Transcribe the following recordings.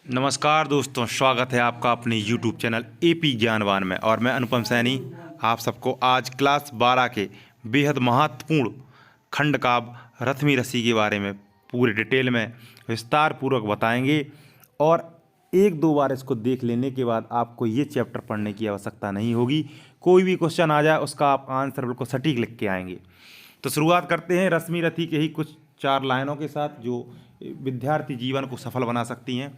नमस्कार दोस्तों, स्वागत है आपका अपने YouTube चैनल एपी ज्ञानवान में। और मैं अनुपम सैनी आप सबको आज क्लास 12 के बेहद महत्वपूर्ण खंड काव्य रश्मि रसी के बारे में पूरे डिटेल में विस्तार पूर्वक बताएंगे। और एक दो बार इसको देख लेने के बाद आपको ये चैप्टर पढ़ने की आवश्यकता नहीं होगी। कोई भी क्वेश्चन आ जाए उसका आप आंसर बिल्कुल सटीक लिख के आएंगे। तो शुरुआत करते हैं रश्मि रथी के ही कुछ 4 लाइनों के साथ जो विद्यार्थी जीवन को सफल बना सकती हैं।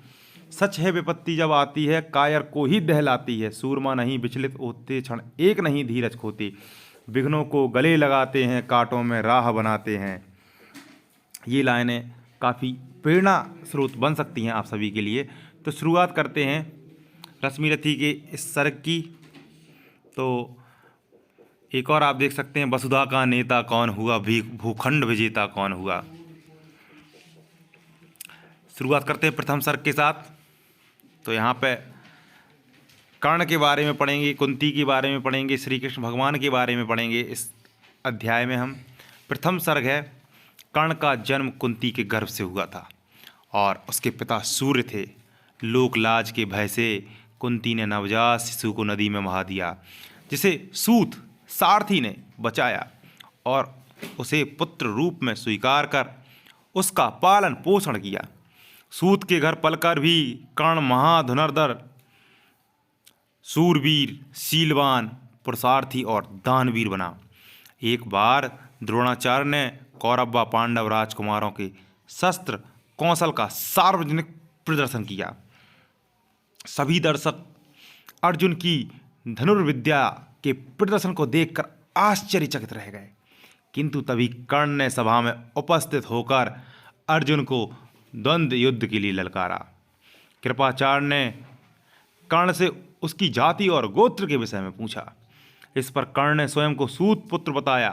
सच है विपत्ति जब आती है कायर को ही दहलाती है, सूरमा नहीं विचलित होते क्षण एक नहीं धीरज खोते, विघ्नों को गले लगाते हैं कांटों में राह बनाते हैं। ये लाइनें काफ़ी प्रेरणा स्रोत बन सकती हैं आप सभी के लिए। तो शुरुआत करते हैं रश्मि रथी के इस सर्ग की। तो एक और आप देख सकते हैं, वसुधा का नेता कौन हुआ, भूखंड विजेता कौन हुआ। शुरुआत करते हैं प्रथम सर्ग के साथ। तो यहाँ पे कर्ण के बारे में पढ़ेंगे, कुंती के बारे में पढ़ेंगे, श्री कृष्ण भगवान के बारे में पढ़ेंगे इस अध्याय में। हम प्रथम सर्ग है, कर्ण का जन्म कुंती के गर्भ से हुआ था और उसके पिता सूर्य थे। लोक लाज के भय से कुंती ने नवजात शिशु को नदी में बहा दिया, जिसे सूत सारथी ने बचाया और उसे पुत्र रूप में स्वीकार कर उसका पालन पोषण किया। सूत के घर पलकर भी कर्ण महाधनुर्धर, सूरवीर, शीलवान, पुरुषार्थी और दानवीर बना। एक बार द्रोणाचार्य ने कौरव व पांडव राजकुमारों के शस्त्र कौशल का सार्वजनिक प्रदर्शन किया। सभी दर्शक अर्जुन की धनुर्विद्या के प्रदर्शन को देखकर आश्चर्यचकित रह गए, किंतु तभी कर्ण ने सभा में उपस्थित होकर अर्जुन को द्वंद्व युद्ध के लिए ललकारा। कृपाचार्य ने कर्ण से उसकी जाति और गोत्र के विषय में पूछा। इस पर कर्ण ने स्वयं को सूत पुत्र बताया।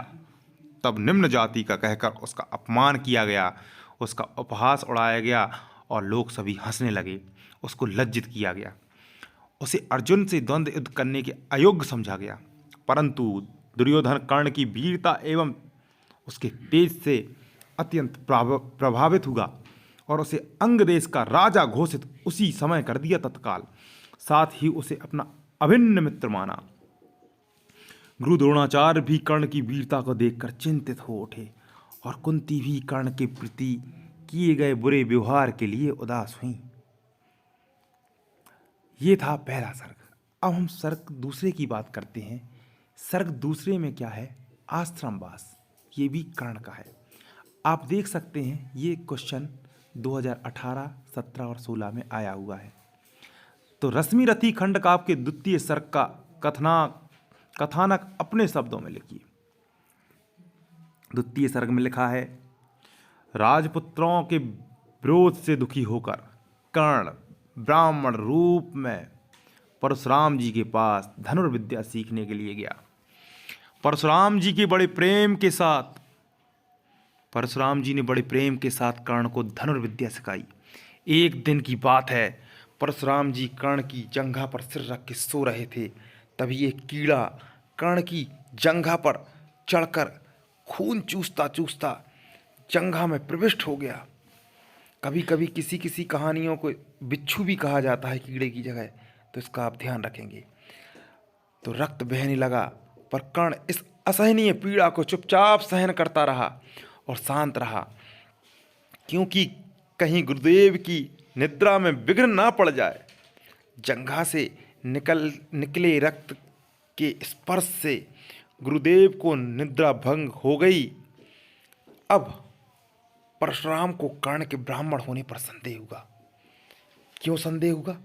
तब निम्न जाति का कहकर उसका अपमान किया गया, उसका उपहास उड़ाया गया और लोग सभी हंसने लगे। उसको लज्जित किया गया, उसे अर्जुन से द्वंद्व युद्ध करने के अयोग्य समझा गया। परंतु दुर्योधन कर्ण की वीरता एवं उसके तेज से अत्यंत प्रभावित हुआ और उसे अंग देश का राजा घोषित उसी समय कर दिया तत्काल। साथ ही उसे अपना अभिन्न मित्र माना। गुरु द्रोणाचार्य भी कर्ण की वीरता को देखकर चिंतित हो उठे और कुंती भी कर्ण के प्रति किए गए बुरे व्यवहार के लिए उदास हुई। ये था पहला सर्ग। अब हम सर्ग दूसरे की बात करते हैं। सर्ग दूसरे में क्या है, आश्रमवास। ये भी कर्ण का है। आप देख सकते हैं ये क्वेश्चन 2018, 17 और 16 में आया हुआ है। तो रश्मि रथी खंड काव्य के द्वितीय सर्ग का कथानक अपने शब्दों में लिखिए। द्वितीय सर्ग में लिखा है, राजपुत्रों के विरोध से दुखी होकर कर्ण ब्राह्मण रूप में परशुराम जी के पास धनुर्विद्या सीखने के लिए गया। परशुराम जी ने बड़े प्रेम के साथ कर्ण को धनुर्विद्या सिखाई। एक दिन की बात है, परशुराम जी कर्ण की जंघा पर सिर रख के सो रहे थे। तभी एक कीड़ा कर्ण की जंघा पर चढ़कर खून चूसता चूसता जंघा में प्रविष्ट हो गया। कभी कभी किसी किसी कहानियों को बिच्छू भी कहा जाता है कीड़े की जगह, तो इसका आप ध्यान रखेंगे। तो रक्त बहने लगा, पर कर्ण इस असहनीय पीड़ा को चुपचाप सहन करता रहा और शांत रहा, क्योंकि कहीं गुरुदेव की निद्रा में विघ्न ना पड़ जाए। जंघा से निकले रक्त के स्पर्श से गुरुदेव को निद्रा भंग हो गई। अब परशुराम को कर्ण के ब्राह्मण होने पर संदेह हुआ। क्यों संदेह हुआ?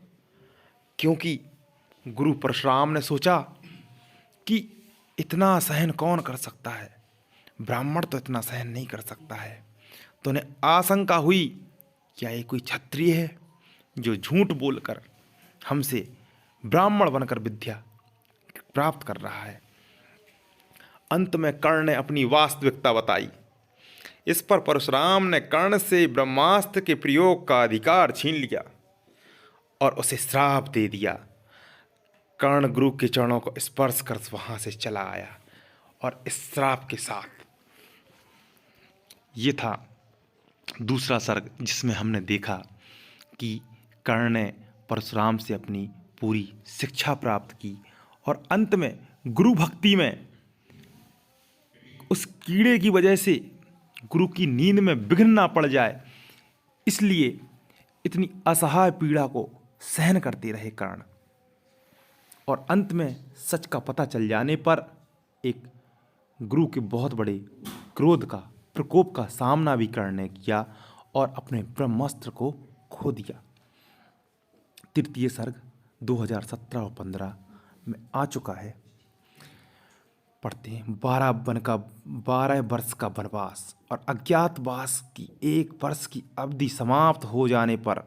क्योंकि गुरु परशुराम ने सोचा कि इतना सहन कौन कर सकता है, ब्राह्मण तो इतना सहन नहीं कर सकता है। तो उन्हें आशंका हुई, क्या ये कोई क्षत्रिय है जो झूठ बोलकर हमसे ब्राह्मण बनकर विद्या प्राप्त कर रहा है। अंत में कर्ण ने अपनी वास्तविकता बताई। इस पर परशुराम ने कर्ण से ब्रह्मास्त्र के प्रयोग का अधिकार छीन लिया और उसे श्राप दे दिया। कर्ण गुरु के चरणों को स्पर्श कर वहां से चला आया और इस श्राप के साथ। ये था दूसरा सर्ग, जिसमें हमने देखा कि कर्ण ने परशुराम से अपनी पूरी शिक्षा प्राप्त की और अंत में गुरु भक्ति में उस कीड़े की वजह से गुरु की नींद में विघ्न ना पड़ जाए, इसलिए इतनी असहाय पीड़ा को सहन करते रहे कर्ण। और अंत में सच का पता चल जाने पर एक गुरु के बहुत बड़े क्रोध का प्रकोप का सामना भी कर्ण ने किया और अपने ब्रह्मास्त्र को खो दिया। तृतीय सर्ग 2017 और 15 में आ चुका है। पढ़ते हैं। 12 वर्ष का वनवास और अज्ञातवास की 1 वर्ष की अवधि समाप्त हो जाने पर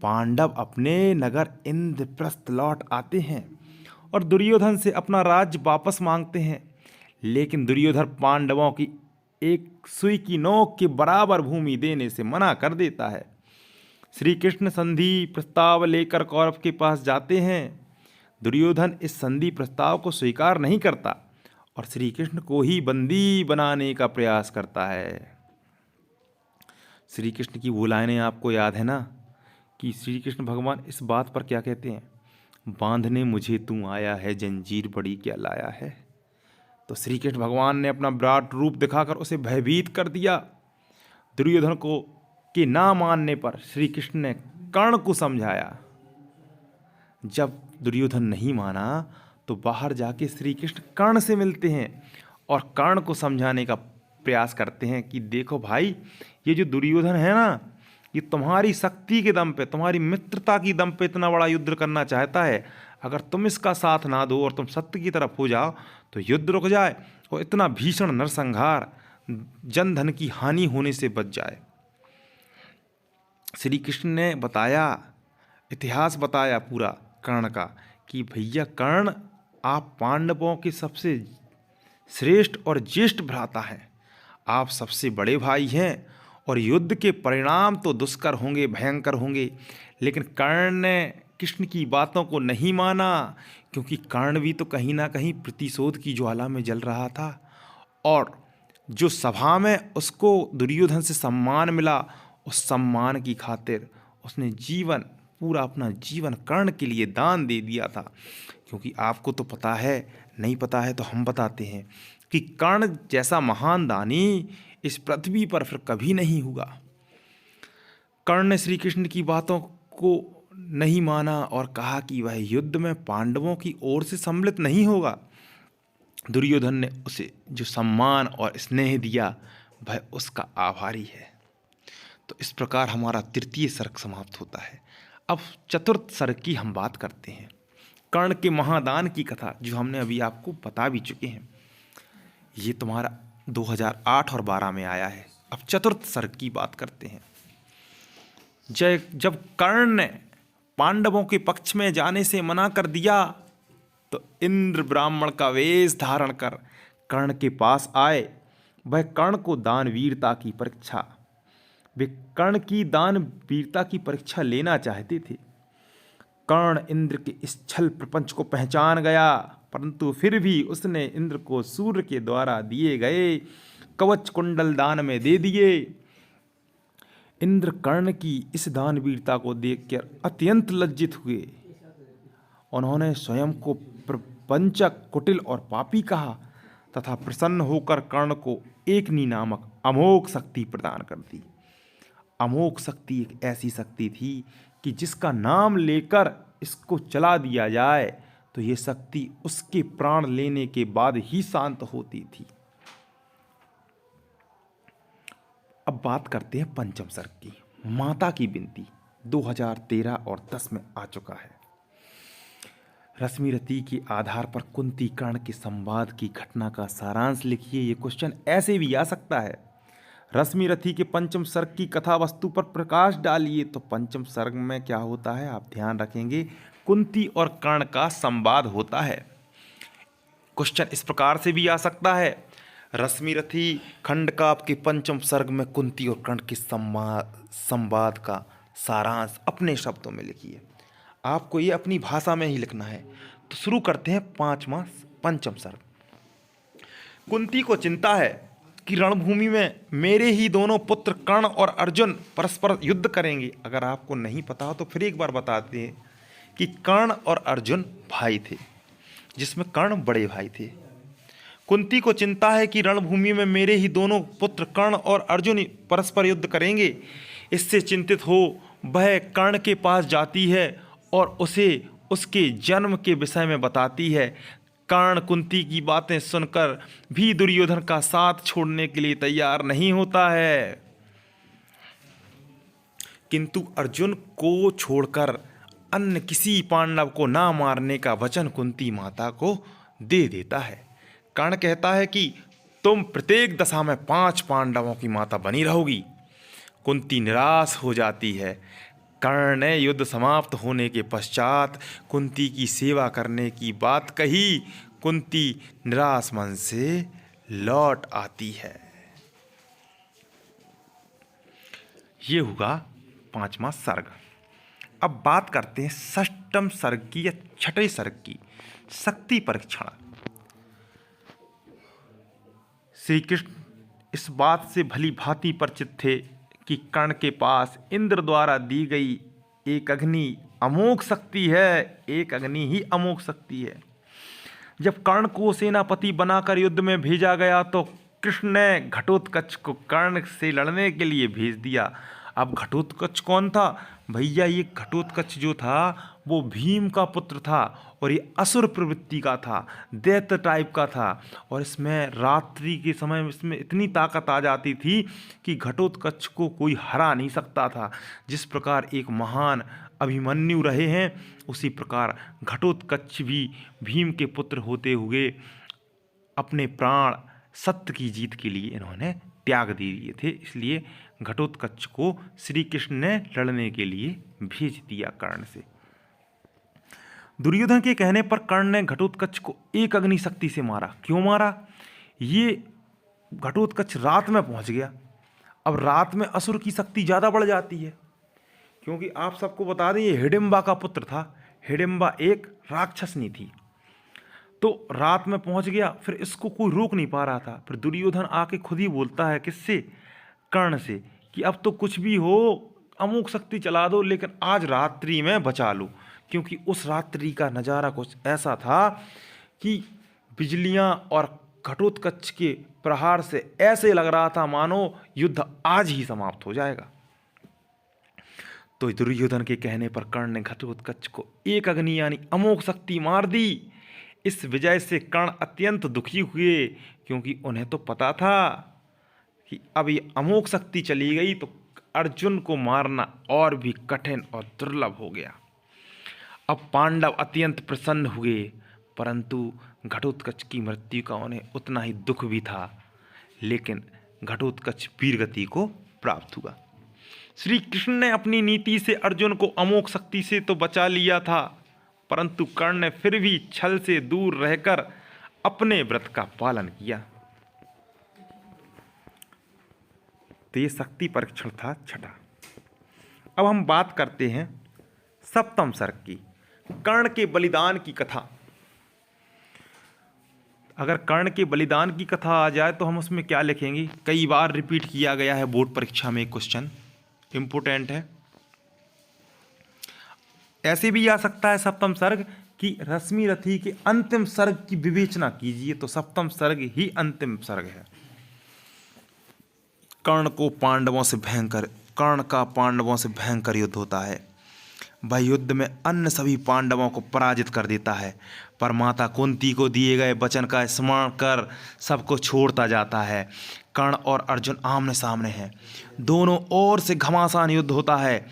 पांडव अपने नगर इंद्रप्रस्थ लौट आते हैं और दुर्योधन से अपना राज्य वापस मांगते हैं। लेकिन दुर्योधन पांडवों की एक सुई की नोक के बराबर भूमि देने से मना कर देता है। श्री कृष्ण संधि प्रस्ताव लेकर कौरव के पास जाते हैं। दुर्योधन इस संधि प्रस्ताव को स्वीकार नहीं करता और श्री कृष्ण को ही बंदी बनाने का प्रयास करता है। श्री कृष्ण की वो लाइनें आपको याद है ना कि श्री कृष्ण भगवान इस बात पर क्या कहते हैं, बांधने मुझे तू आया है, जंजीर बड़ी क्या लाया है। तो श्री कृष्ण भगवान ने अपना विराट रूप दिखाकर उसे भयभीत कर दिया। दुर्योधन को के ना मानने पर श्री कृष्ण ने कर्ण को समझाया। जब दुर्योधन नहीं माना तो बाहर जाके श्री कृष्ण कर्ण से मिलते हैं और कर्ण को समझाने का प्रयास करते हैं कि देखो भाई, ये जो दुर्योधन है ना, ये तुम्हारी शक्ति के दम पे, तुम्हारी मित्रता की दम पे इतना बड़ा युद्ध करना चाहता है। अगर तुम इसका साथ ना दो और तुम सत्य की तरफ हो जाओ तो युद्ध रुक जाए और इतना भीषण नरसंहार, जन धन की हानि होने से बच जाए। श्री कृष्ण ने बताया, इतिहास बताया पूरा कर्ण का कि भैया कर्ण, आप पांडवों के सबसे श्रेष्ठ और ज्येष्ठ भ्राता हैं, आप सबसे बड़े भाई हैं और युद्ध के परिणाम तो दुष्कर होंगे, भयंकर होंगे। लेकिन कर्ण ने कृष्ण की बातों को नहीं माना, क्योंकि कर्ण भी तो कहीं ना कहीं प्रतिशोध की ज्वाला में जल रहा था। और जो सभा में उसको दुर्योधन से सम्मान मिला, उस सम्मान की खातिर उसने पूरा अपना जीवन कर्ण के लिए दान दे दिया था। क्योंकि आपको तो पता है, नहीं पता है तो हम बताते हैं कि कर्ण जैसा महान दानी इस पृथ्वी पर फिर कभी नहीं हुआ। कर्ण ने श्री कृष्ण की बातों को नहीं माना और कहा कि वह युद्ध में पांडवों की ओर से सम्मिलित नहीं होगा। दुर्योधन ने उसे जो सम्मान और स्नेह दिया, वह उसका आभारी है। तो इस प्रकार हमारा तृतीय सर्ग समाप्त होता है। अब चतुर्थ सर्ग की हम बात करते हैं। कर्ण के महादान की कथा जो हमने अभी आपको बता भी चुके हैं, ये तुम्हारा 2008 और 12 में आया है। अब चतुर्थ सर्ग की बात करते हैं। जब कर्ण ने पांडवों के पक्ष में जाने से मना कर दिया तो इंद्र ब्राह्मण का वेश धारण कर कर्ण के पास आए। वह कर्ण को कर्ण की दान वीरता की परीक्षा लेना चाहते थे। कर्ण इंद्र के इस छल प्रपंच को पहचान गया, परंतु फिर भी उसने इंद्र को सूर्य के द्वारा दिए गए कवच कुंडल दान में दे दिए। इंद्र कर्ण की इस दान वीरता को देखकर अत्यंत लज्जित हुए। उन्होंने स्वयं को प्रपंचक, कुटिल और पापी कहा तथा प्रसन्न होकर कर्ण को एकनी नामक अमोघ शक्ति प्रदान कर दी। अमोघ शक्ति एक ऐसी शक्ति थी कि जिसका नाम लेकर इसको चला दिया जाए तो ये शक्ति उसके प्राण लेने के बाद ही शांत होती थी। अब बात करते हैं पंचम सर्ग की। माता की विनती 2013 और 10 में आ चुका है। रश्मि रति के आधार पर कुंती कर्ण के संवाद की घटना का सारांश लिखिए। ये क्वेश्चन ऐसे भी आ सकता है। रश्मि रति के पंचम सर्ग की कथा वस्तु पर प्रकाश डालिए। तो पंचम सर्ग में क्या होता है, आप ध्यान रखेंगे, कुंती और कर्ण का संवाद होता है। क्वेश्चन इस प्रकार से भी आ सकता है, रश्मि रति खंड का आपके पंचम सर्ग में कुंती और कर्ण के संवाद का सारांश अपने शब्दों में लिखिए। आपको ये अपनी भाषा में ही लिखना है। तो शुरू करते हैं पंचम सर्ग। कुंती को चिंता है कि रणभूमि में मेरे ही दोनों पुत्र कर्ण और अर्जुन परस्पर युद्ध करेंगे। अगर आपको नहीं पता हो तो फिर एक बार बताते हैं कि कर्ण और अर्जुन भाई थे, जिसमें कर्ण बड़े भाई थे। कुंती को चिंता है कि रणभूमि में मेरे ही दोनों पुत्र कर्ण और अर्जुन परस्पर युद्ध करेंगे। इससे चिंतित हो वह कर्ण के पास जाती है और उसे उसके जन्म के विषय में बताती है। कर्ण कुंती की बातें सुनकर भी दुर्योधन का साथ छोड़ने के लिए तैयार नहीं होता है, किंतु अर्जुन को छोड़कर अन्य किसी पांडव को ना मारने का वचन कुंती माता को दे देता है। कर्ण कहता है कि तुम प्रत्येक दशा में 5 पांडवों की माता बनी रहोगी। कुंती निराश हो जाती है। कर्ण ने युद्ध समाप्त होने के पश्चात कुंती की सेवा करने की बात कही। कुंती निराश मन से लौट आती है। ये होगा 5वां सर्ग। अब बात करते हैं 6ठम सर्ग की या 6ठे सर्ग की, शक्ति परीक्षण। श्री कृष्ण इस बात से भली भांति परिचित थे कि कर्ण के पास इंद्र द्वारा दी गई एक अग्नि अमोघ शक्ति है, एक अग्नि ही अमोघ शक्ति है। जब कर्ण को सेनापति बनाकर युद्ध में भेजा गया तो कृष्ण ने घटोत्कच को कर्ण से लड़ने के लिए भेज दिया। अब घटोत्कच कौन था भैया? ये घटोत्कच जो था वो भीम का पुत्र था और ये असुर प्रवृत्ति का था, दैत्य टाइप का था। और इसमें रात्रि के समय इसमें इतनी ताकत आ जाती थी कि घटोत्कच को कोई हरा नहीं सकता था। जिस प्रकार एक महान अभिमन्यु रहे हैं, उसी प्रकार घटोत्कच भी भीम के पुत्र होते हुए अपने प्राण सत्य की जीत के लिए इन्होंने त्याग दे दिए थे। इसलिए घटोत्कच को श्री कृष्ण ने लड़ने के लिए भेज दिया कर्ण से। दुर्योधन के कहने पर कर्ण ने घटोत्कच को एक अग्नि शक्ति से मारा। क्यों मारा? ये घटोत्कच रात में पहुंच गया। अब रात में असुर की शक्ति ज़्यादा बढ़ जाती है, क्योंकि आप सबको बता दें ये हिडिंबा का पुत्र था। हिडिंबा एक राक्षसनी थी, तो रात में पहुंच गया। फिर इसको कोई रोक नहीं पा रहा था। फिर दुर्योधन आके खुद ही बोलता है, किससे? कर्ण से, कि अब तो कुछ भी हो अमोघ शक्ति चला दो, लेकिन आज रात्रि में बचा लो। क्योंकि उस रात्रि का नज़ारा कुछ ऐसा था कि बिजलियां और घटोत्कच के प्रहार से ऐसे लग रहा था मानो युद्ध आज ही समाप्त हो जाएगा। तो दुर्योधन के कहने पर कर्ण ने घटोत्कच को एक अग्नि यानी अमोघ शक्ति मार दी। इस विजय से कर्ण अत्यंत दुखी हुए, क्योंकि उन्हें तो पता था कि अब ये अमोघ शक्ति चली गई तो अर्जुन को मारना और भी कठिन और दुर्लभ हो गया। अब पांडव अत्यंत प्रसन्न हुए, परंतु घटोत्कच की मृत्यु का उन्हें उतना ही दुख भी था। लेकिन घटोत्कच वीरगति को प्राप्त हुआ। श्री कृष्ण ने अपनी नीति से अर्जुन को अमोघ शक्ति से तो बचा लिया था, परंतु कर्ण ने फिर भी छल से दूर रहकर अपने व्रत का पालन किया। तो ये शक्ति परीक्षण था 6ठा। अब हम बात करते हैं 7म सर्ग की, कर्ण के बलिदान की कथा। अगर कर्ण के बलिदान की कथा आ जाए तो हम उसमें क्या लिखेंगे? कई बार रिपीट किया गया है बोर्ड परीक्षा में, क्वेश्चन इंपोर्टेंट है। ऐसे भी आ सकता है 7म सर्ग कि रश्मि रथी के अंतिम सर्ग की विवेचना कीजिए, तो 7म सर्ग ही अंतिम सर्ग है। कर्ण का पांडवों से भयंकर युद्ध होता है। वह युद्ध में अन्य सभी पांडवों को पराजित कर देता है, पर माता कुंती को दिए गए वचन का स्मरण कर सबको छोड़ता जाता है। कर्ण और अर्जुन आमने सामने हैं। दोनों ओर से घमासान युद्ध होता है।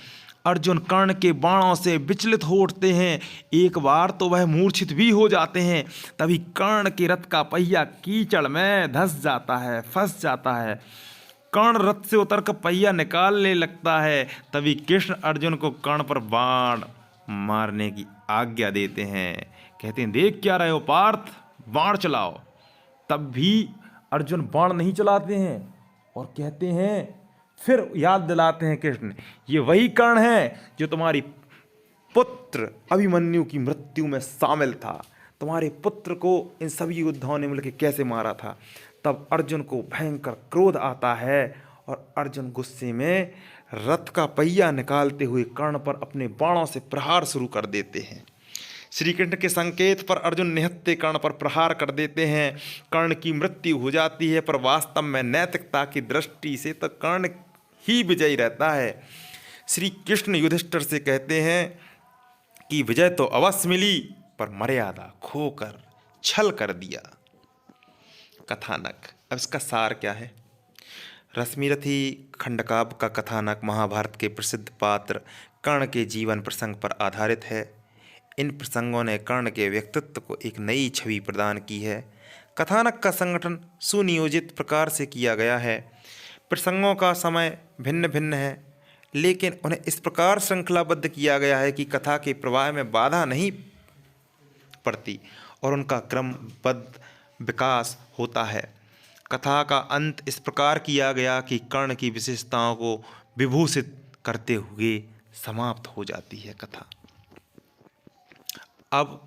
अर्जुन कर्ण के बाणों से विचलित हो उठते हैं। एक बार तो वह मूर्छित भी हो जाते हैं। तभी कर्ण के रथ का पहिया कीचड़ में धंस जाता है, फंस जाता है। कर्ण रथ से उतरकर पहिया निकालने लगता है। तभी कृष्ण अर्जुन को कर्ण पर बाण मारने की आज्ञा देते हैं। कहते हैं, देख क्या रहे हो पार्थ, बाण चलाओ। तब भी अर्जुन बाण नहीं चलाते हैं और कहते हैं, फिर याद दिलाते हैं कृष्ण, ये वही कर्ण है जो तुम्हारी पुत्र अभिमन्यु की मृत्यु में शामिल था। तुम्हारे पुत्र को इन सभी योद्धाओं ने मिलकर कैसे मारा था। तब अर्जुन को भयंकर क्रोध आता है और अर्जुन गुस्से में रथ का पहिया निकालते हुए कर्ण पर अपने बाणों से प्रहार शुरू कर देते हैं। श्री कृष्ण के संकेत पर अर्जुन निहत्थे कर्ण पर प्रहार कर देते हैं। कर्ण की मृत्यु हो जाती है, पर वास्तव में नैतिकता की दृष्टि से तो कर्ण ही विजयी रहता है। श्री कृष्ण युधिष्ठिर से कहते हैं कि विजय तो अवश्य मिली, पर मर्यादा खोकर छल कर दिया। कथानक। अब इसका सार क्या है? रश्मिरथी खंडकाव्य का कथानक महाभारत के प्रसिद्ध पात्र कर्ण के जीवन प्रसंग पर आधारित है। इन प्रसंगों ने कर्ण के व्यक्तित्व को एक नई छवि प्रदान की है। कथानक का संगठन सुनियोजित प्रकार से किया गया है। प्रसंगों का समय भिन्न भिन्न है, लेकिन उन्हें इस प्रकार श्रृंखलाबद्ध किया गया है कि कथा के प्रवाह में बाधा नहीं पड़ती और उनका क्रमबद्ध विकास होता है। कथा का अंत इस प्रकार किया गया कि कर्ण की विशेषताओं को विभूषित करते हुए समाप्त हो जाती है कथा। अब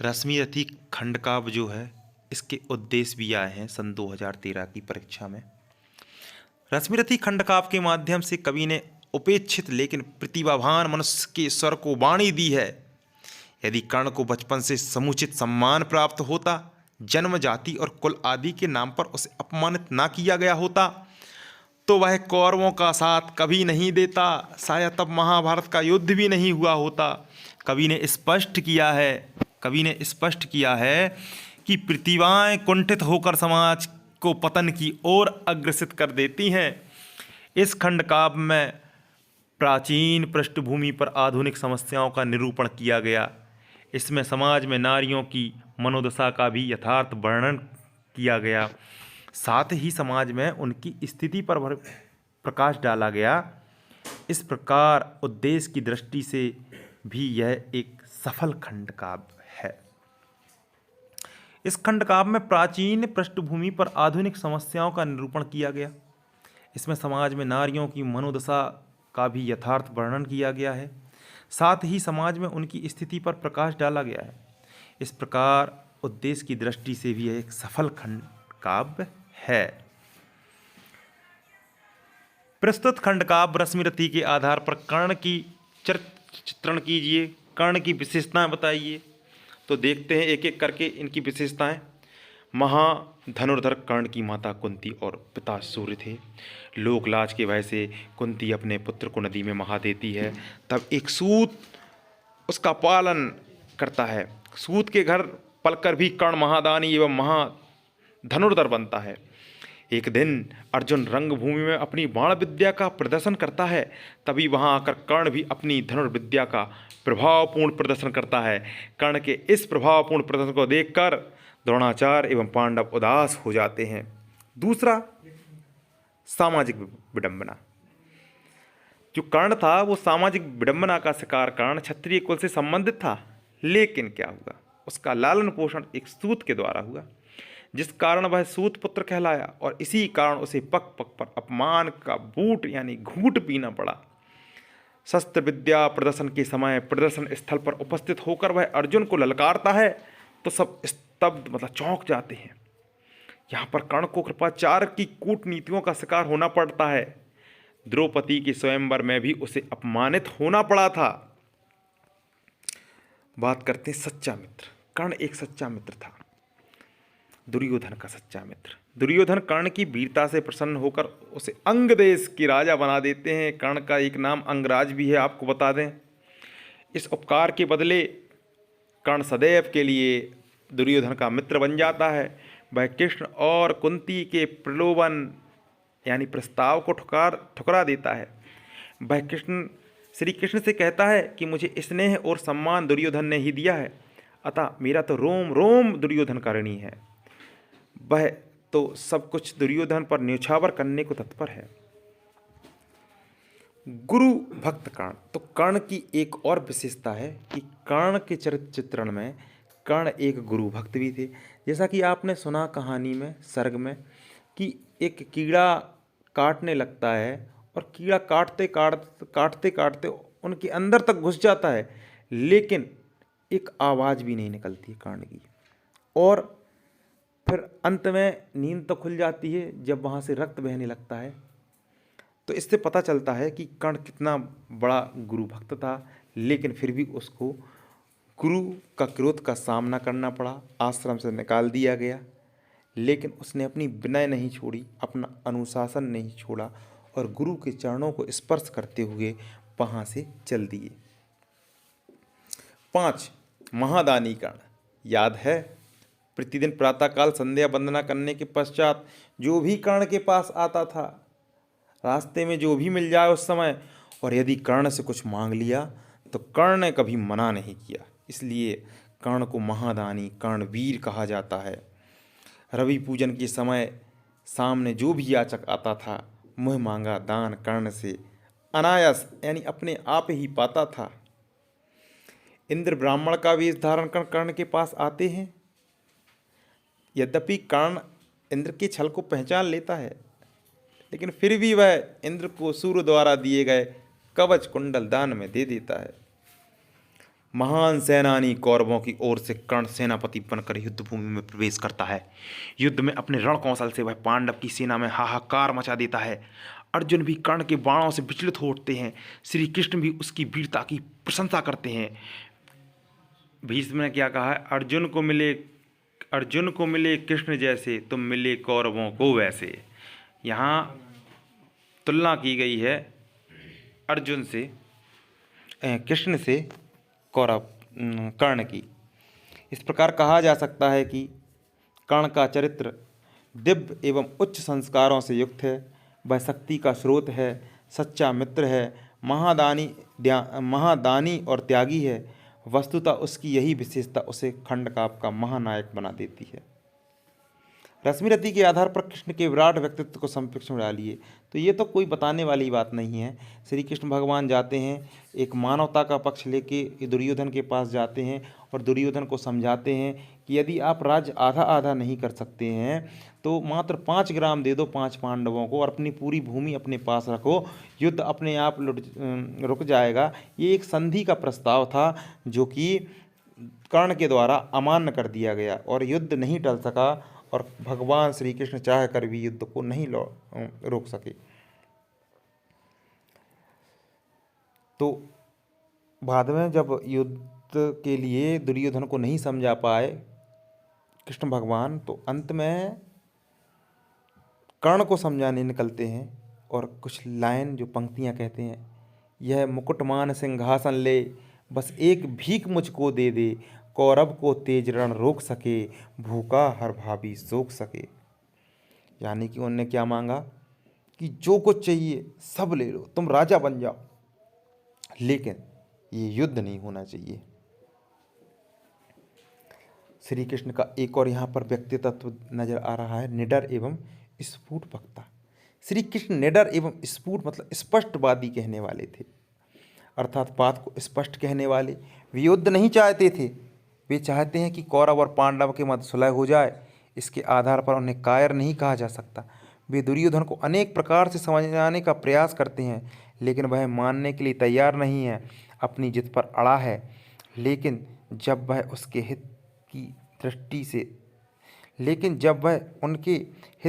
रश्मिरथी खंडकाव्य जो है, इसके उद्देश्य भी आए हैं सन 2013 की परीक्षा में। रश्मिरथी खंडकाव्य के माध्यम से कवि ने उपेक्षित लेकिन प्रतिभावान मनुष्य के स्वर को वाणी दी है। यदि कर्ण को बचपन से समुचित सम्मान प्राप्त होता, जन्म, जाति और कुल आदि के नाम पर उसे अपमानित ना किया गया होता, तो वह कौरवों का साथ कभी नहीं देता। शायद तब महाभारत का युद्ध भी नहीं हुआ होता। कवि ने स्पष्ट किया है कि प्रतिभाएं कुंठित होकर समाज को पतन की ओर अग्रसित कर देती हैं। इस खंडकाव्य में प्राचीन पृष्ठभूमि पर आधुनिक समस्याओं का निरूपण किया गया। इसमें समाज में नारियों की मनोदशा का भी यथार्थ वर्णन किया गया। साथ ही समाज में उनकी स्थिति पर प्रकाश डाला गया। इस प्रकार उद्देश्य की दृष्टि से भी यह एक सफल खंडकाव्य है। इस खंडकाव्य में प्राचीन पृष्ठभूमि पर आधुनिक समस्याओं का निरूपण किया गया। इसमें समाज में नारियों की मनोदशा का भी यथार्थ वर्णन किया गया है। साथ ही समाज में उनकी स्थिति पर प्रकाश डाला गया है। इस प्रकार उद्देश्य की दृष्टि से भी यह एक सफल खंडकाव्य है। प्रस्तुत खंडकाव्य रश्मिरथी के आधार पर कर्ण की चित्रण कीजिए, कर्ण की विशेषताएं बताइए। तो देखते हैं एक एक करके इनकी विशेषताएं। महाधनुर्धर कर्ण की माता कुंती और पिता सूर्य थे। लोकलाज के भय से कुंती अपने पुत्र को नदी में बहा देती है। तब एक सूत उसका पालन करता है। सूत के घर पलकर भी कर्ण महादानी एवं महाधनुर्धर बनता है। एक दिन अर्जुन रंगभूमि में अपनी बाण विद्या का प्रदर्शन करता है। तभी वहां आकर कर्ण भी अपनी धनुर्विद्या का प्रभावपूर्ण प्रदर्शन करता है। कर्ण के इस प्रभावपूर्ण प्रदर्शन को देखकर द्रोणाचार्य एवं पांडव उदास हो जाते हैं। दूसरा, सामाजिक विडंबना। जो कर्ण था वो सामाजिक विडंबना का शिकार कर्ण क्षत्रिय कुल से संबंधित था। लेकिन क्या हुआ, उसका लालन पोषण एक सूत के द्वारा हुआ, जिस कारण वह सूत पुत्र कहलाया और इसी कारण उसे पग पग पर अपमान का बूट यानी घूंट पीना पड़ा। शस्त्र विद्या प्रदर्शन के समय प्रदर्शन स्थल पर उपस्थित होकर वह अर्जुन को ललकारता है तो सब स्तब्ध मतलब चौंक जाते हैं। यहाँ पर कर्ण को कृपाचार्य की कूटनीतियों का शिकार होना पड़ता है। द्रौपदी के स्वयंवर में भी उसे अपमानित होना पड़ा था। बात करते हैं सच्चा मित्र। कर्ण एक सच्चा मित्र था, दुर्योधन का सच्चा मित्र। दुर्योधन कर्ण की वीरता से प्रसन्न होकर उसे अंग देश की राजा बना देते हैं। कर्ण का एक नाम अंगराज भी है, आपको बता दें। इस उपकार के बदले कर्ण सदैव के लिए दुर्योधन का मित्र बन जाता है। वह कृष्ण और कुंती के प्रलोभन यानी प्रस्ताव को ठुकरा देता है। वह श्री कृष्ण से कहता है कि मुझे स्नेह और सम्मान दुर्योधन ने ही दिया है, अतः मेरा तो रोम रोम दुर्योधन का ऋणी है। वह तो सब कुछ दुर्योधन पर न्यौछावर करने को तत्पर है। गुरु भक्त कर्ण। तो कर्ण की एक और विशेषता है कि कर्ण के चरित्र चित्रण में कर्ण एक गुरु भक्त भी थे। जैसा कि आपने सुना कहानी में सर्ग में कि एक कीड़ा काटने लगता है और कीड़ा काटते काटते उनके अंदर तक घुस जाता है, लेकिन एक आवाज़ भी नहीं निकलती है कर्ण की। और फिर अंत में नींद तो खुल जाती है जब वहाँ से रक्त बहने लगता है। तो इससे पता चलता है कि कर्ण कितना बड़ा गुरु भक्त था, लेकिन फिर भी उसको गुरु का क्रोध का सामना करना पड़ा, आश्रम से निकाल दिया गया। लेकिन उसने अपनी विनय नहीं छोड़ी, अपना अनुशासन नहीं छोड़ा और गुरु के चरणों को स्पर्श करते हुए वहाँ से चल दिए। 5 महादानी कर्ण। याद है, प्रतिदिन प्रातःकाल संध्या वंदना करने के पश्चात जो भी कर्ण के पास आता था, रास्ते में जो भी मिल जाए उस समय, और यदि कर्ण से कुछ मांग लिया तो कर्ण ने कभी मना नहीं किया। इसलिए कर्ण को महादानी कर्णवीर कहा जाता है। रवि पूजन के समय सामने जो भी याचक आता था, मुँह मांगा दान कर्ण से अनायास यानी अपने आप ही पाता था। इंद्र ब्राह्मण का वेश धारण कर कर्ण के पास आते हैं। यद्यपि कर्ण इंद्र के छल को पहचान लेता है, लेकिन फिर भी वह इंद्र को सूर्य द्वारा दिए गए कवच कुंडल दान में दे देता है। महान सेनानी कौरवों की ओर से कर्ण सेनापति बनकर युद्ध भूमि में प्रवेश करता है। युद्ध में अपने रण कौशल से वह पांडव की सेना में हाहाकार मचा देता है। अर्जुन भी कर्ण के बाणों से विचलित हो उठते हैं। श्री कृष्ण भी उसकी वीरता की प्रशंसा करते हैं। भीष्म ने क्या कहा है, अर्जुन को मिले कृष्ण जैसे, तुम मिले कौरवों को वैसे। यहाँ तुलना की गई है अर्जुन से कृष्ण से कर्ण की। इस प्रकार कहा जा सकता है कि कर्ण का चरित्र दिव्य एवं उच्च संस्कारों से युक्त है। वह शक्ति का स्रोत है, सच्चा मित्र है, महादानी और त्यागी है। वस्तुतः उसकी यही विशेषता उसे खंडकाव्य का महानायक बना देती है। रश्मिरथी के आधार पर कृष्ण के विराट व्यक्तित्व को समकक्ष में डालिए तो ये तो कोई बताने वाली बात नहीं है। श्री कृष्ण भगवान जाते हैं, एक मानवता का पक्ष लेके दुर्योधन के पास जाते हैं और दुर्योधन को समझाते हैं कि यदि आप राज्य आधा आधा नहीं कर सकते हैं तो मात्र 5 ग्राम दे दो 5 पांडवों को और अपनी पूरी भूमि अपने पास रखो, युद्ध अपने आप रुक जाएगा। ये एक संधि का प्रस्ताव था जो कि कर्ण के द्वारा अमान्य कर दिया गया और युद्ध नहीं टल सका और भगवान श्री कृष्ण चाह कर भी युद्ध को नहीं रोक सके। तो बाद में जब युद्ध के लिए दुर्योधन को नहीं समझा पाए कृष्ण भगवान, तो अंत में कर्ण को समझाने निकलते हैं और कुछ लाइन जो पंक्तियां कहते हैं, यह मुकुटमान सिंहासन ले, बस एक भीख मुझको दे दे, कौरव को तेज रण रोक सके, भूखा हर भाभी सोख सके। यानी कि उन्होंने क्या मांगा कि जो कुछ चाहिए सब ले लो, तुम राजा बन जाओ, लेकिन ये युद्ध नहीं होना चाहिए। श्री कृष्ण का एक और यहाँ पर व्यक्तित्व नजर आ रहा है, निडर एवं स्फुट वक्ता। श्री कृष्ण निडर एवं स्फुट मतलब स्पष्टवादी कहने वाले थे, अर्थात बात को स्पष्ट कहने वाले। वे युद्ध नहीं चाहते थे, वे चाहते हैं कि कौरव और पांडव के मध्य सुलह हो जाए। इसके आधार पर उन्हें कायर नहीं कहा जा सकता। वे दुर्योधन को अनेक प्रकार से समझाने का प्रयास करते हैं, लेकिन वह मानने के लिए तैयार नहीं है, अपनी जिद पर अड़ा है। लेकिन जब वह उनके हित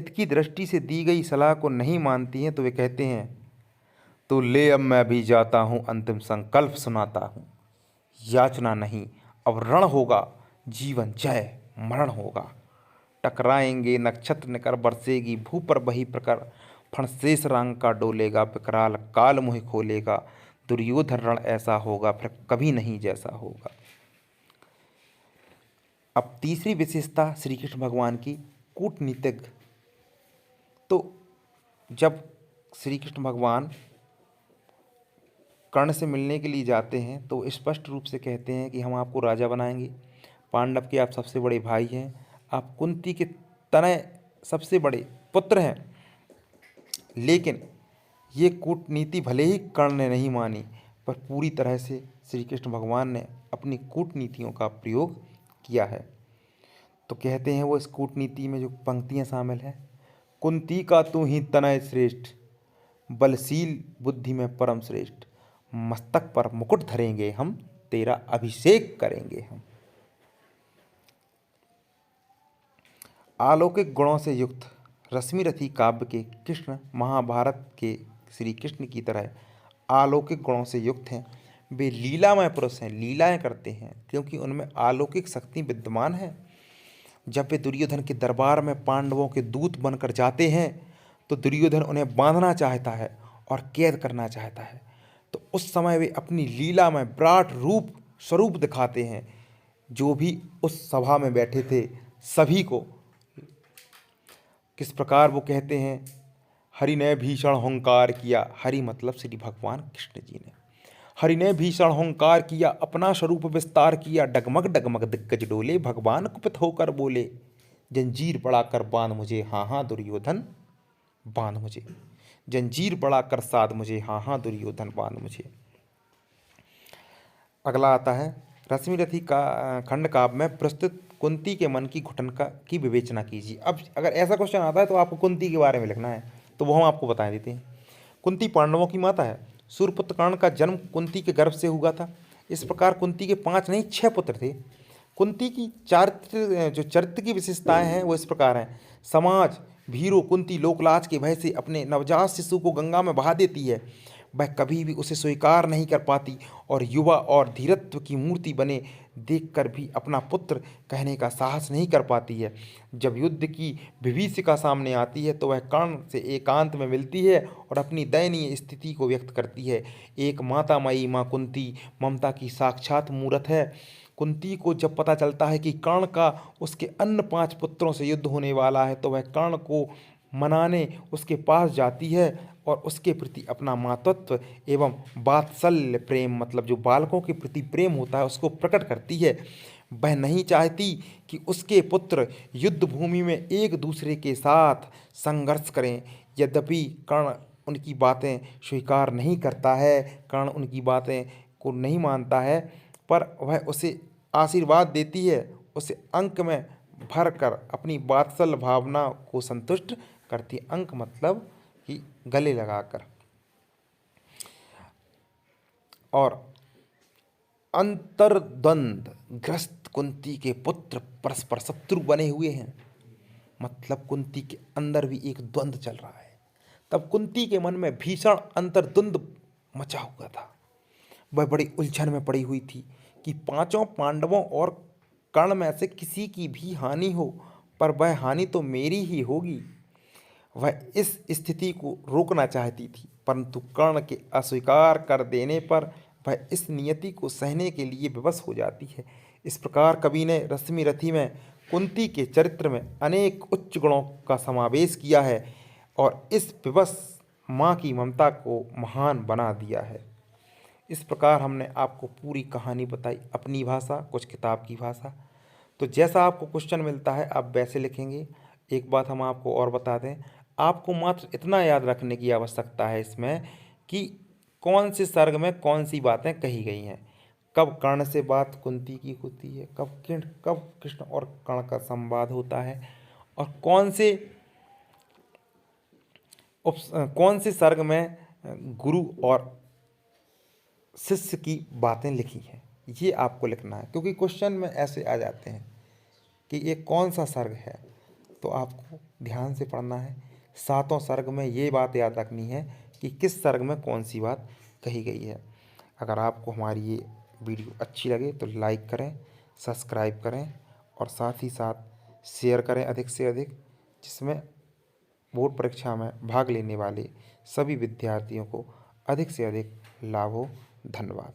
की दृष्टि से दी गई सलाह को नहीं मानती हैं तो वे कहते हैं, तो ले अब मैं भी जाता हूँ, अंतिम संकल्प सुनाता हूँ। याचना नहीं, अब रण होगा, जीवन जय मरण होगा। टकराएंगे नक्षत्र निकर, बरसेगी भू पर वही प्रकर, फण शेष रांग का डोलेगा, विकराल काल मुँह खोलेगा। दुर्योधन रण ऐसा होगा फिर कभी नहीं जैसा होगा। अब तीसरी विशेषता श्री कृष्ण भगवान की कूटनीतिज्ञ। तो जब श्री कृष्ण भगवान कर्ण से मिलने के लिए जाते हैं तो स्पष्ट रूप से कहते हैं कि हम आपको राजा बनाएंगे, पांडव के आप सबसे बड़े भाई हैं, आप कुंती के तनय सबसे बड़े पुत्र हैं। लेकिन ये कूटनीति भले ही कर्ण ने नहीं मानी, पर पूरी तरह से श्री कृष्ण भगवान ने अपनी कूटनीतियों का प्रयोग किया है। तो कहते हैं वो इस कूटनीति में जो पंक्तियां शामिल हैं, कुंती का तू ही तनय श्रेष्ठ, बलशील बुद्धि में परम श्रेष्ठ, मस्तक पर मुकुट धरेंगे हम, तेरा अभिषेक करेंगे हम। अलौकिक गुणों से युक्त रश्मिरथी काव्य के कृष्ण महाभारत के श्री कृष्ण की तरह अलौकिक गुणों से युक्त हैं। वे लीलामय पुरुष हैं, लीलाएं करते हैं क्योंकि उनमें अलौकिक शक्ति विद्यमान है। जब वे दुर्योधन के दरबार में पांडवों के दूत बनकर जाते हैं तो दुर्योधन उन्हें बांधना चाहता है और कैद करना चाहता है। तो उस समय वे अपनी लीला में विराट रूप स्वरूप दिखाते हैं। जो भी उस सभा में बैठे थे सभी को किस प्रकार वो कहते हैं, हरि ने भीषण हुंकार किया। हरि मतलब श्री भगवान कृष्ण जी ने। हरि ने भीषण हुंकार किया, अपना स्वरूप विस्तार किया, डगमग डगमग दिग्गज डोले, भगवान कुपित होकर बोले, जंजीर बढ़ाकर बांध मुझे, हाँ हाँ दुर्योधन बांध मुझे। जंजीर बढ़ाकर साध मुझे, हाँ हाँ दुर्योधन बांध मुझे। अगला आता है रश्मिरथी का खंड काव्य में प्रस्तुत कुंती के मन की घुटन की विवेचना कीजिए। अब अगर ऐसा क्वेश्चन आता है तो आपको कुंती के बारे में लिखना है, तो वो हम आपको बता देते हैं। कुंती पांडवों की माता है। सूर्यपुत्र कर्ण का जन्म कुंती के गर्भ से हुआ था। इस प्रकार कुंती के 5 नहीं 6 पुत्र थे। कुंती की चरित्र की विशेषताएं हैं वो इस प्रकार हैं। समाज भीरो कुंती लोकलाज के भय से अपने नवजात शिशु को गंगा में बहा देती है। वह कभी भी उसे स्वीकार नहीं कर पाती और युवा और धीरत्व की मूर्ति बने देखकर भी अपना पुत्र कहने का साहस नहीं कर पाती है। जब युद्ध की विभीषिका सामने आती है तो वह कर्ण से एकांत में मिलती है और अपनी दयनीय स्थिति को व्यक्त करती है। एक मातामयी माँ कुंती ममता की साक्षात मूर्त है। कुंती को जब पता चलता है कि कर्ण का उसके अन्य 5 पुत्रों से युद्ध होने वाला है तो वह कर्ण को मनाने उसके पास जाती है और उसके प्रति अपना मातृत्व एवं वात्सल्य प्रेम मतलब जो बालकों के प्रति प्रेम होता है उसको प्रकट करती है। वह नहीं चाहती कि उसके पुत्र युद्ध भूमि में एक दूसरे के साथ संघर्ष करें। यद्यपि कर्ण उनकी बातें स्वीकार नहीं करता है, कर्ण उनकी बातें को नहीं मानता है, पर वह उसे आशीर्वाद देती है, उसे अंक में भर कर अपनी वात्सल्य भावना को संतुष्ट करती है। अंक मतलब कि गले लगाकर। और अंतर्द्वंद ग्रस्त कुंती के पुत्र परस्पर शत्रु बने हुए हैं, मतलब कुंती के अंदर भी एक द्वंद्व चल रहा है। तब कुंती के मन में भीषण अंतर्द्वंद मचा हुआ था। वह बड़ी उलझन में पड़ी हुई थी कि 5 पांडवों और कर्ण में से किसी की भी हानि हो, पर वह हानि तो मेरी ही होगी। वह इस स्थिति को रोकना चाहती थी, परंतु कर्ण के अस्वीकार कर देने पर वह इस नियति को सहने के लिए विवश हो जाती है। इस प्रकार कवि ने रश्मिरथी में कुंती के चरित्र में अनेक उच्च गुणों का समावेश किया है और इस विवश माँ की ममता को महान बना दिया है। इस प्रकार हमने आपको पूरी कहानी बताई, अपनी भाषा कुछ किताब की भाषा। तो जैसा आपको क्वेश्चन मिलता है आप वैसे लिखेंगे। एक बात हम आपको और बता दें, आपको मात्र इतना याद रखने की आवश्यकता है इसमें कि कौन से सर्ग में कौन सी बातें कही गई हैं। कब कर्ण से बात कुंती की होती है, कब कृष्ण और कर्ण का संवाद होता है, और कौन से सर्ग में गुरु और शिष्य की बातें लिखी हैं, ये आपको लिखना है। क्योंकि क्वेश्चन में ऐसे आ जाते हैं कि ये कौन सा सर्ग है, तो आपको ध्यान से पढ़ना है। 7 सर्ग में ये बात याद रखनी है कि किस सर्ग में कौन सी बात कही गई है। अगर आपको हमारी ये वीडियो अच्छी लगे तो लाइक करें, सब्सक्राइब करें और साथ ही साथ शेयर करें अधिक से अधिक, जिसमें बोर्ड परीक्षा में भाग लेने वाले सभी विद्यार्थियों को अधिक से अधिक लाभ हो। धन्यवाद।